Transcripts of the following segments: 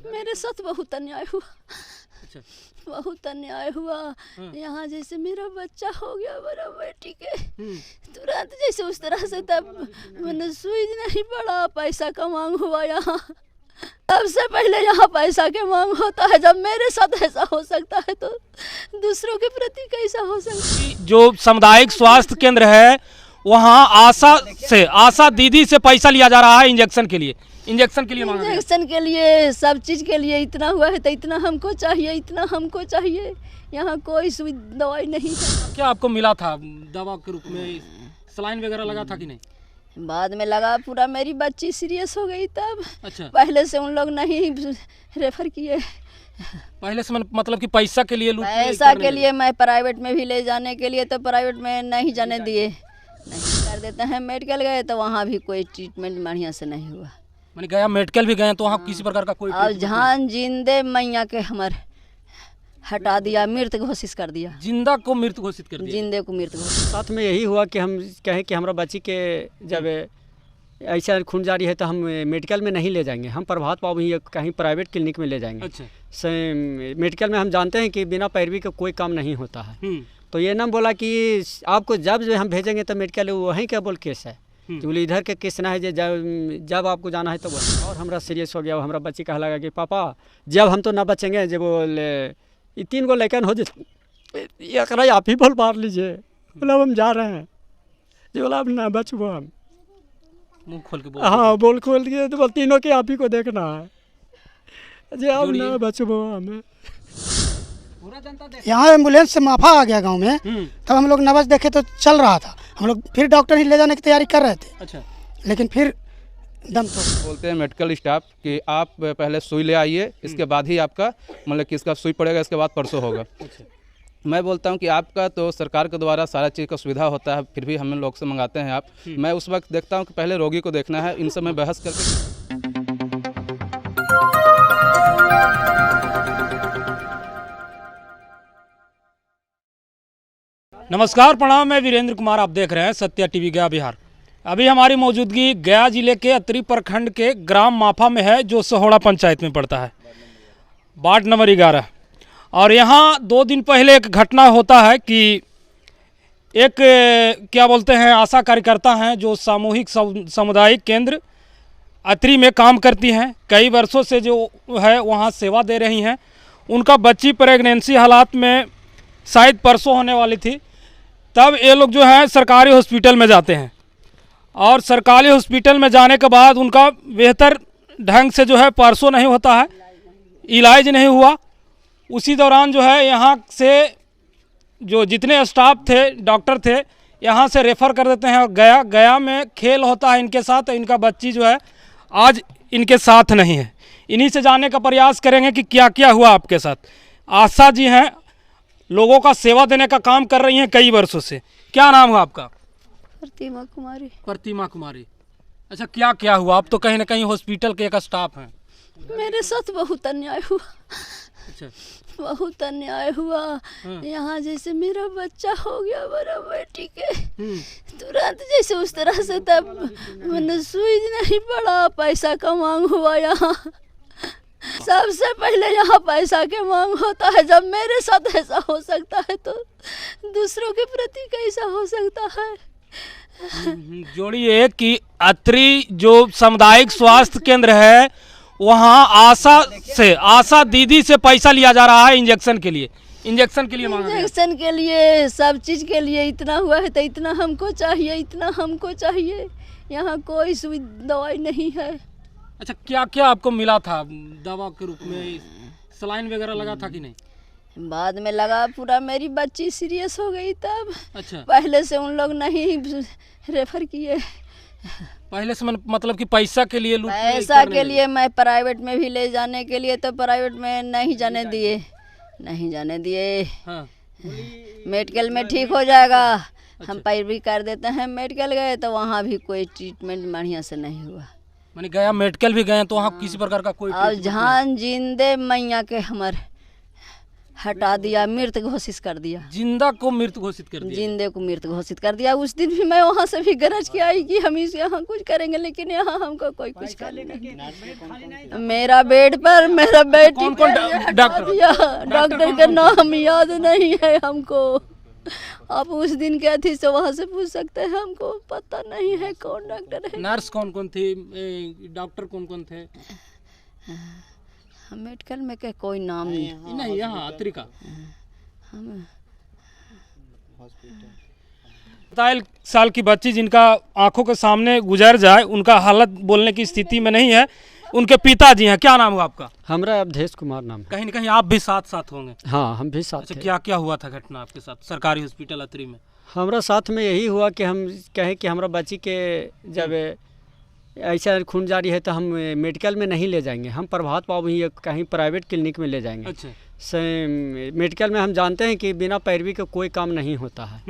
मेरे साथ बहुत अन्याय हुआ। अच्छा। बहुत अन्याय हुआ। यहाँ जैसे मेरा बच्चा हो गया मेरा बेटी के, तुरंत जैसे उस तरह से, तब मैंने सुई नहीं पड़ा, पैसा का मांग हुआ। यहाँ सबसे पहले यहाँ पैसा के मांग होता है। जब मेरे साथ ऐसा हो सकता है तो दूसरों के प्रति कैसा हो सकता है। जो सामुदायिक स्वास्थ्य केंद्र है वहाँ आशा दीदी से पैसा लिया जा रहा है इंजेक्शन के लिए मांगा गया। इंजेक्शन के लिए, सब चीज़ के लिए। इतना हुआ है तो इतना हमको चाहिए, इतना हमको चाहिए। यहाँ कोई सुई दवाई नहीं है। क्या आपको मिला था दवा के रूप में? सलाइन वगैरह लगा था कि नहीं? बाद में लगा पूरा। मेरी बच्ची सीरियस हो गई तब। अच्छा। पहले से उन लोग नहीं रेफर किए। पहले से मतलब कि पैसा के लिए पैसा के लिए मैं प्राइवेट में भी ले जाने के लिए, तो प्राइवेट में नहीं जाने दिए। नहीं कर देते हैं। मेडिकल गए तो वहाँ भी कोई ट्रीटमेंट बढ़िया से नहीं हुआ। मैंने गया मेडिकल भी गए तो वहाँ किसी प्रकार का कोई और जान जिंदे मैया के हमारे हटा दिया, मृत घोषित कर दिया। जिंदा को मृत घोषित कर दिया। जिंदे को मृत घोषित। साथ में यही हुआ कि हम कहें कि हमारा बच्ची के जब ऐसा खून जारी है तो हम मेडिकल में नहीं ले जाएंगे, हम प्रभात बाबू ही कहीं प्राइवेट क्लिनिक में ले जाएंगे। अच्छा। मेडिकल में हम जानते हैं कि बिना पैरवी का कोई काम नहीं होता है। तो ये ना बोला कि आपको जब हम भेजेंगे तो मेडिकल वहीं क्या बोल केस है, बोले इधर के केस ना है, जब आपको जाना है तो बोले। और हमारा सीरियस हो गया। हमारा बच्ची कहा लगा कि पापा जब हम तो ना बचेंगे, जब बोले 3 गो लैकन हो जाए आप ही बोल मार लीजिए। बोला हम जा रहे हैं। जो बोला अब ना बचबो हम। मुंह खोल के बोल। हाँ बोल खोल दिए। तो बोल तीनों के आप ही को देखना है जी, अब ना बचबो हमें। यहाँ एम्बुलेंस से माफा आ गया गांव में, तब हम लोग नबज देखे तो चल रहा था। हम लोग फिर डॉक्टर ही ले जाने की तैयारी कर रहे थे। अच्छा। लेकिन फिर दम तोड़ बोलते हैं मेडिकल स्टाफ कि आप पहले सुई ले आइए, इसके बाद ही आपका मतलब कि इसका सुई पड़ेगा, इसके बाद परसों होगा। अच्छा। मैं बोलता हूं कि आपका तो सरकार के द्वारा सारा चीज़ का सुविधा होता है, फिर भी हम लोग से मंगाते हैं आप। मैं उस वक्त देखता हूं कि पहले रोगी को देखना है, इनसे मैं बहस करके। नमस्कार, प्रणाम। मैं वीरेंद्र कुमार, आप देख रहे हैं सत्या टीवी गया बिहार। अभी हमारी मौजूदगी गया जिले के अतरी प्रखंड के ग्राम माफा में है, जो सहोड़ा पंचायत में पड़ता है, वार्ड नंबर 11। और यहाँ 2 दिन पहले एक घटना होता है कि एक क्या बोलते हैं आशा कार्यकर्ता हैं जो सामूहिक सामुदायिक केंद्र अतरी में काम करती हैं, कई वर्षों से जो है वहाँ सेवा दे रही हैं। उनका बच्ची प्रेगनेंसी हालात में शायद परसों होने वाली थी, तब ये लोग जो है सरकारी हॉस्पिटल में जाते हैं। और सरकारी हॉस्पिटल में जाने के बाद उनका बेहतर ढंग से जो है परसों नहीं होता है, इलाज नहीं हुआ। उसी दौरान जो है यहाँ से जो जितने स्टाफ थे, डॉक्टर थे, यहाँ से रेफ़र कर देते हैं। और गया में खेल होता है इनके साथ। इनका बच्ची जो है आज इनके साथ नहीं है। इन्हीं से जानने का प्रयास करेंगे कि क्या क्या हुआ आपके साथ। आशा जी हैं, लोगों का सेवा देने का काम कर रही हैं कई वर्षों से। क्या नाम है आपका? प्रतिमा कुमारी। प्रतिमा कुमारी। अच्छा, क्या क्या हुआ? आप तो कहीं ना कहीं हॉस्पिटल के एक स्टाफ हैं। मेरे साथ बहुत अन्याय हुआ। अच्छा। बहुत अन्याय हुआ। यहाँ जैसे मेरा बच्चा हो गया मेरा बेटी के, तुरंत जैसे उस तरह से, तब मैंने सुई नहीं पड़ा, पैसा का मांग हुआ। यहाँ सबसे पहले यहाँ पैसा के मांग होता है। जब मेरे साथ ऐसा हो सकता है तो दूसरों के प्रति कैसा हो सकता है। जोड़िए कि अतरी जो सामुदायिक स्वास्थ्य केंद्र है वहाँ आशा दीदी से पैसा लिया जा रहा है इंजेक्शन के लिए मांगा गया। इंजेक्शन के लिए, सब चीज़ के लिए। इतना हुआ है तो इतना हमको चाहिए, इतना हमको चाहिए। यहाँ कोई सुई दवाई नहीं है। अच्छा, क्या क्या आपको मिला था दवा के रूप में? सलाइन वगैरह लगा था कि नहीं? बाद में लगा पूरा। मेरी बच्ची सीरियस हो गई तब। अच्छा। पहले से उन लोग नहीं रेफर किए। पहले से मतलब कि पैसा के लिए मैं प्राइवेट में भी ले जाने के लिए, तो प्राइवेट में नहीं जाने दिए। हाँ। मेडिकल में ठीक हो जाएगा। हम पैरवी कर देते हैं। मेडिकल गए तो वहाँ भी कोई ट्रीटमेंट बढ़िया से नहीं हुआ। मैंने गया मेडिकल भी गए तो वहाँ किसी प्रकार का कोई। और जान जिंदे मैया के हमारे हटा दिया, मृत घोषित कर दिया। जिंदा को मृत घोषित कर दिया। जिंदे को मृत घोषित कर दिया। उस दिन भी मैं वहाँ से भी गरज के आई कि हम इस यहाँ कुछ करेंगे, लेकिन यहाँ हमको कोई कुछ कर नहीं। मेरा बेड पर मेरा बेटी कौन-कौन डॉक्टर का नाम याद नहीं है हमको। आप उस दिन क्या थी से वहाँ से पूछ सकते हैं, हमको पता नहीं है कौन डॉक्टर है। नर्स कौन कौन थी, डॉक्टर कौन कौन थे? मेडिकल में के कोई नाम नहीं, यहाँ अत्रिका। हम 47 साल की बच्ची जिनका आंखों के सामने गुजर जाए, उनका हालत बोलने की स्थिति में नहीं है। उनके पिताजी हैं, क्या नाम हुआ आपका? हमारा अवधेश कुमार नाम है। कहीं न कहीं आप भी साथ साथ होंगे। हाँ, हम भी साथ अच्छा, थे। क्या क्या हुआ था घटना आपके साथ सरकारी हॉस्पिटल अतरी में? हमारा साथ में यही हुआ कि हम कहें कि हमारा बच्ची के जब ऐसा खून जारी है तो हम मेडिकल में नहीं ले जाएंगे, हम प्रभात बाबू ही कहीं प्राइवेट क्लिनिक में ले जाएंगे। अच्छा। मेडिकल में हम जानते हैं कि बिना पैरवी के कोई काम नहीं होता है।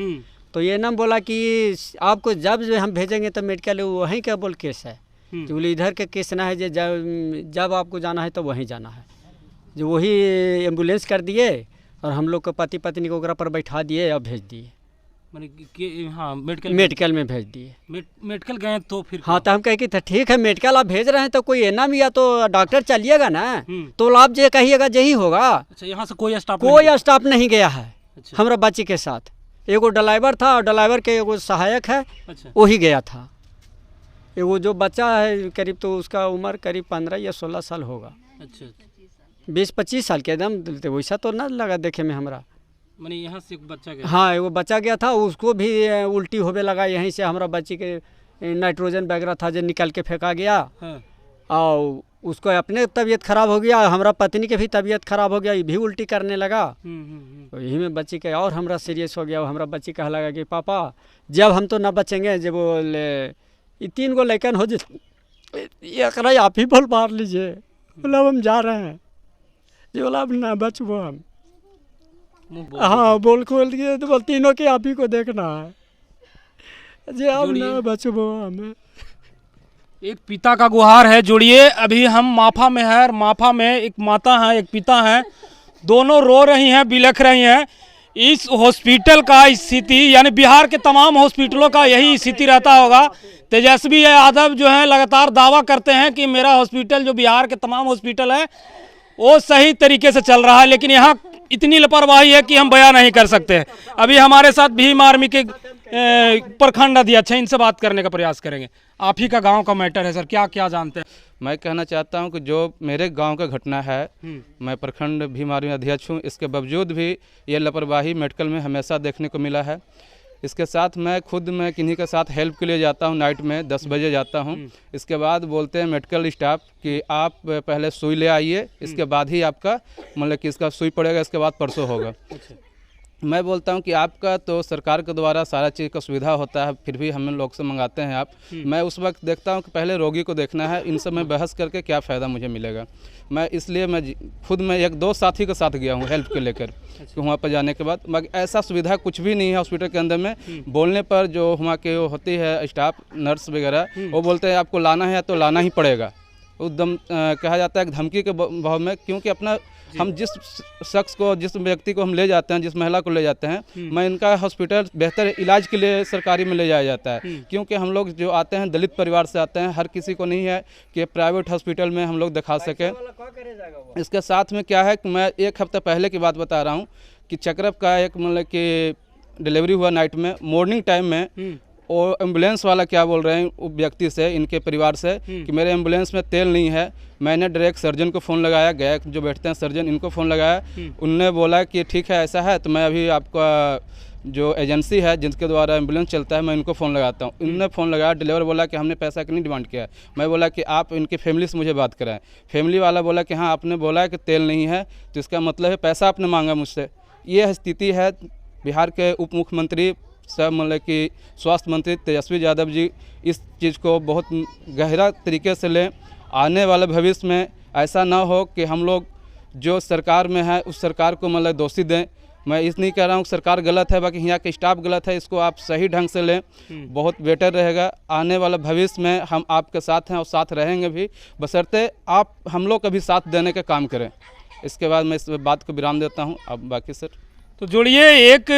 तो ये ना बोला कि आपको जब हम भेजेंगे तो मेडिकल वहीं का बोल केस है, जो बोले इधर के केस ना है, जब आपको जाना है तो वहीं जाना है। जो वही एम्बुलेंस कर दिए और हम लोग को पति पत्नी को ओकरा पर बैठा दिए और भेज दिए। हाँ, मेडिकल में भेज दिए। मेडिकल गए तो फिर हाँ, तो हम कहे कि ठीक है मेडिकल आप भेज रहे हैं तो कोई एना या तो डॉक्टर चलिएगा ना, तो आप जो कहिएगा यही होगा। अच्छा, यहाँ से कोई स्टाफ नहीं गया है। अच्छा। हमारा बच्ची के साथ एगो ड्राइवर था और ड्राइवर के एगो सहायक है। अच्छा। वही गया था। एगो जो बच्चा है करीब, तो उसका उम्र करीब 15 या 16 साल होगा। अच्छा। 20-25 साल के एकदम वैसा तो ना लगा देखे में हमरा। माने यहाँ से एक बच्चा गया? हाँ, एगो बच्चा गया था, उसको भी उल्टी होने लगा। यहीं से हमारा बच्ची के नाइट्रोजन वगैरह था जो निकल के फेंका गया। हाँ। और उसको अपने तबीयत खराब हो गया, हमारा पत्नी के भी तबीयत खराब हो गया, ये भी उल्टी करने लगा। तो यही में बच्ची के और हमरा सीरियस हो गया। हमारा बच्ची कहा लगा कि पापा जब हम तो ना बचेंगे, जब बोले ये 3 गो लैकन हो जाए, ये आप ही बोल मार लीजिए। बोला हम जा रहे हैं, ये बोला अब ना बचबो हम। हाँ, बोल खोल दिए तो बोल तीनों के आप ही को देखना है जी, अब ना बचबो हमें। एक पिता का गुहार है, जोड़िए। अभी हम माफा में है, माफा में एक माता है, एक पिता है, दोनों रो रही हैं, बिलख रही हैं। इस हॉस्पिटल का स्थिति, यानी बिहार के तमाम हॉस्पिटलों का यही स्थिति रहता होगा। तेजस्वी यादव जो है लगातार दावा करते हैं कि मेरा हॉस्पिटल, जो बिहार के तमाम हॉस्पिटल है, वो सही तरीके से चल रहा है, लेकिन यहाँ इतनी लापरवाही है कि हम बयान नहीं कर सकते। अभी हमारे साथ भीम आर्मी के प्रखंड अध्यक्ष हैं, इनसे बात करने का प्रयास करेंगे। आप ही का गांव का मैटर है सर, क्या क्या जानते हैं? मैं कहना चाहता हूं कि जो मेरे गांव का घटना है, मैं प्रखंड भीम आर्मी अध्यक्ष हूं, इसके बावजूद भी ये लापरवाही मेडिकल में हमेशा देखने को मिला है। इसके साथ मैं किन्हीं के साथ हेल्प के लिए जाता हूं, नाइट में 10 बजे जाता हूं। इसके बाद बोलते हैं मेडिकल स्टाफ कि आप पहले सुई ले आइए, इसके बाद ही आपका मतलब कि इसका सुई पड़ेगा, इसके बाद परसों होगा। मैं बोलता हूं कि आपका तो सरकार के द्वारा सारा चीज़ का सुविधा होता है, फिर भी हम लोग से मंगाते हैं आप। मैं उस वक्त देखता हूं कि पहले रोगी को देखना है, इन सब में बहस करके क्या फ़ायदा मुझे मिलेगा। मैं इसलिए मैं खुद में 1-2 साथी के साथ गया हूं हेल्प के लेकर, कि वहाँ पर जाने के बाद मगर ऐसा सुविधा कुछ भी नहीं है हॉस्पिटल के अंदर में। बोलने पर जो वहाँ के होती है स्टाफ, नर्स वगैरह, वो बोलते हैं आपको लाना है तो लाना ही पड़ेगा। एकदम कहा जाता है धमकी के भाव में, क्योंकि अपना हम जिस शख्स को, जिस व्यक्ति को हम ले जाते हैं, जिस महिला को ले जाते हैं, मैं इनका हॉस्पिटल बेहतर इलाज के लिए सरकारी में ले जाया जाता है। क्योंकि हम लोग जो आते हैं दलित परिवार से आते हैं, हर किसी को नहीं है कि प्राइवेट हॉस्पिटल में हम लोग दिखा सकें। इसके साथ में क्या है कि मैं 1 हफ्ते पहले की बात बता रहा हूँ कि चक्रप का एक मतलब कि डिलीवरी हुआ नाइट में, मॉर्निंग टाइम में। और एम्बुलेंस वाला क्या बोल रहे हैं उस व्यक्ति से, इनके परिवार से, कि मेरे एम्बुलेंस में तेल नहीं है। मैंने डायरेक्ट सर्जन को फ़ोन लगाया, गया जो बैठते हैं सर्जन, इनको फ़ोन लगाया। उनने बोला कि ठीक है ऐसा है तो मैं अभी आपका जो एजेंसी है जिनके द्वारा एम्बुलेंस चलता है, मैं इनको फ़ोन लगाता हूँ। इनने फ़ोन लगाया, डिलीवर बोला कि हमने पैसा की नहीं डिमांड किया है। मैं बोला कि आप इनकी फैमिली से मुझे बात कराएं। फैमिली वाला बोला कि हाँ आपने बोला है कि तेल नहीं है, तो इसका मतलब है पैसा आपने मांगा मुझसे। ये स्थिति है। बिहार के उप मुख्यमंत्री सब मतलब कि स्वास्थ्य मंत्री तेजस्वी यादव जी इस चीज़ को बहुत गहरा तरीके से लें। आने वाले भविष्य में ऐसा ना हो कि हम लोग जो सरकार में है उस सरकार को मतलब दोषी दें। मैं इस नहीं कह रहा हूँ कि सरकार गलत है, बाकी यहाँ के स्टाफ गलत है, इसको आप सही ढंग से लें, बहुत बेटर रहेगा। आने वाले भविष्य में हम आपके साथ हैं और साथ रहेंगे भी, बशर्ते आप हम लोग का भी साथ देने का काम करें। इसके बाद मैं इस बात को विराम देता हूँ। अब बाकी सर। तो जोड़िए, एक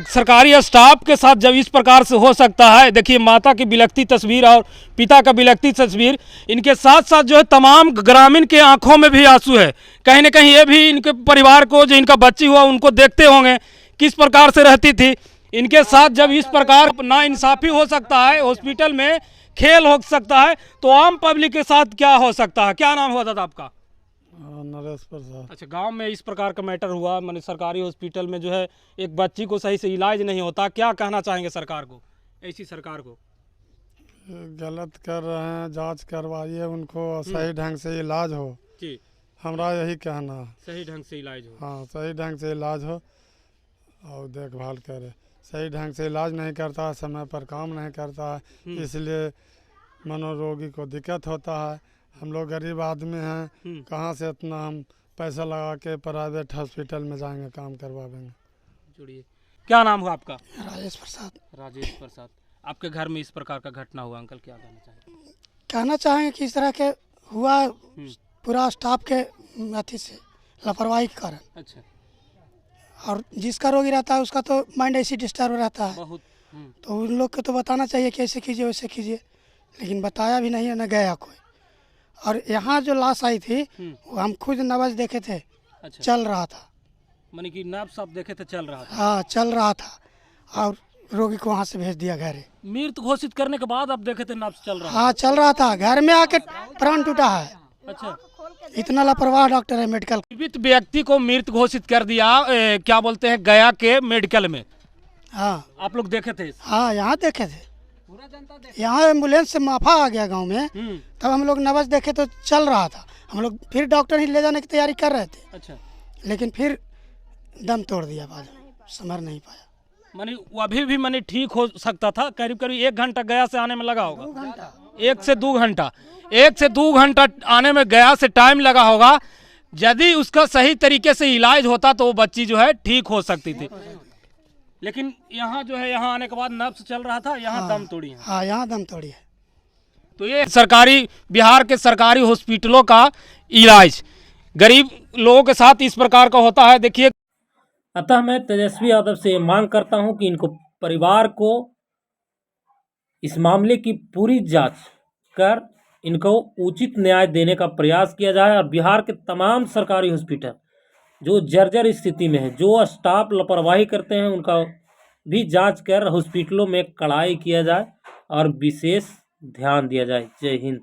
सरकारी स्टाफ के साथ जब इस प्रकार से हो सकता है, देखिए माता की बिलखती तस्वीर और पिता का बिलखती तस्वीर, इनके साथ साथ जो है तमाम ग्रामीण के आंखों में भी आंसू है। कहीं ना कहीं ये भी इनके परिवार को, जो इनका बच्ची हुआ, उनको देखते होंगे किस प्रकार से रहती थी। इनके साथ जब इस प्रकार नाइंसाफ़ी हो सकता है, हॉस्पिटल में खेल हो सकता है, तो आम पब्लिक के साथ क्या हो सकता है। क्या नाम हुआ दादा आपका? नरेश प्रसाद। अच्छा, गांव में इस प्रकार का मैटर हुआ, मैंने सरकारी हॉस्पिटल में जो है एक बच्ची को सही से इलाज नहीं होता, क्या कहना चाहेंगे सरकार को, ऐसी सरकार को? गलत कर रहे हैं, जांच करवाइए, उनको सही ढंग से इलाज हो। जी, हमारा यही कहना है। सही ढंग से इलाज हो। हाँ, सही ढंग से इलाज हो और देखभाल करे। सही ढंग से इलाज नहीं करता है, समय पर काम नहीं करता है, इसलिए मनोरोगी को दिक्कत होता है। हम लोग गरीब आदमी हैं, कहाँ से इतना हम पैसा लगा के प्राइवेट हॉस्पिटल में जाएंगे, काम करवाएंगे। जुड़िए, क्या नाम हुआ आपका? राजेश प्रसाद। राजेश प्रसाद। आपके घर में इस प्रकार का घटना हुआ, अंकल क्या कहना चाहेंगे? कहना चाहेंगे कि इस तरह के हुआ पूरा स्टाफ के अथी से, लापरवाही के कारण। अच्छा, और जिसका रोगी रहता है उसका तो माइंड ऐसी डिस्टर्ब रहता है, बहुत। तो उन लोग को तो बताना चाहिए कि ऐसे कीजिए वैसे कीजिए, लेकिन बताया भी नहीं है, न गया कोई। और यहाँ जो लाश आई थी वो हम खुद नब्ज देखे थे। अच्छा, चल रहा था, माने कि नाप साफ देखे तो चल रहा था। हाँ चल रहा था, और रोगी को वहाँ से भेज दिया घर। मृत घोषित करने के बाद आप देखे थे नाप चल रहा? हाँ चल रहा था, घर में आके प्राण टूटा है। अच्छा, इतना लापरवाह डॉक्टर है मेडिकल। जीवित व्यक्ति को मृत घोषित कर दिया, क्या बोलते हैं, गया के मेडिकल में। हाँ आप लोग देखे थे? हाँ यहाँ देखे थे, यहाँ एम्बुलेंस से माफा आ गया गांव में, तब हम लोग नब्ज देखे तो चल रहा था। हम लोग फिर डॉक्टर ही ले जाने की तैयारी कर रहे थे। अच्छा, लेकिन फिर दम तोड़ दिया, बाद में संभर नहीं पाया। माने वो अभी भी माने ठीक हो सकता था। करीब करीब 1 घंटा गया से आने में लगा होगा। 1 से 2 घंटा, 1 से 2 घंटा आने में गया से टाइम लगा होगा। यदि उसका सही तरीके से इलाज होता तो वो बच्ची जो है ठीक हो सकती थी। लेकिन यहाँ जो है, यहाँ आने के बाद नब्ज चल रहा था, यहाँ दम तोड़ी है। हाँ यहाँ दम तोड़ी है। तो ये सरकारी, बिहार के सरकारी हॉस्पिटलों का इलाज गरीब लोगों के साथ इस प्रकार का होता है। देखिए, अतः मैं तेजस्वी यादव से मांग करता हूं कि इनको परिवार को इस मामले की पूरी जांच कर इनको उचित न्याय देने का प्रयास किया जाए, और बिहार के तमाम सरकारी हॉस्पिटल जो जर्जर स्थिति में है, जो स्टाफ लापरवाही करते हैं, उनका भी जांच कर हॉस्पिटलों में कड़ाई किया जाए और विशेष ध्यान दिया जाए। जय हिंद।